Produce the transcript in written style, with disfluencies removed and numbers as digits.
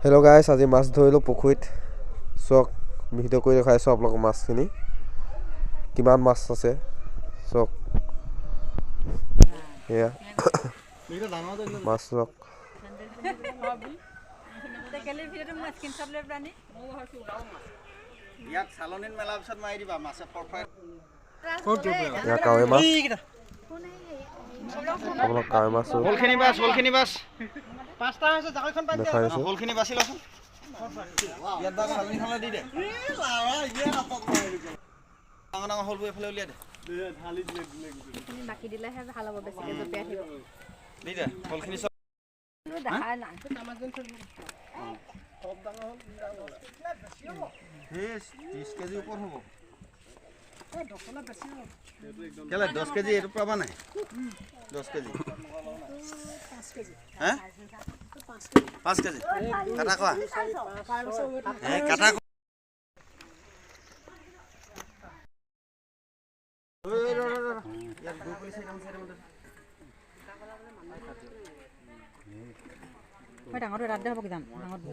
Hello' গাইছ, আজি মাছ ধৰিলোঁ পুখুৰীত। চাওক, ভিডিঅ' কৰি দেখাইছোঁ আপোনালোকক মাছখিনি কিমান মাছ আছে চাওক। এয়া মাছ চাওক। এয়া কাৱৈ মাছ, আপোনালোক কাৱৈ মাছ দেখাইছোঁ। বাকি দিলেহে ভাল হ'ব, বেছিকে জপিয়াই থাকিব। কেলে 10 কেজি এইটো পাবা নাই? 10 কেজি 5 কেজি কাটা কোৱা কাটা ডাঙৰটো ৰাত হ'ব কি দাম ডাঙৰটো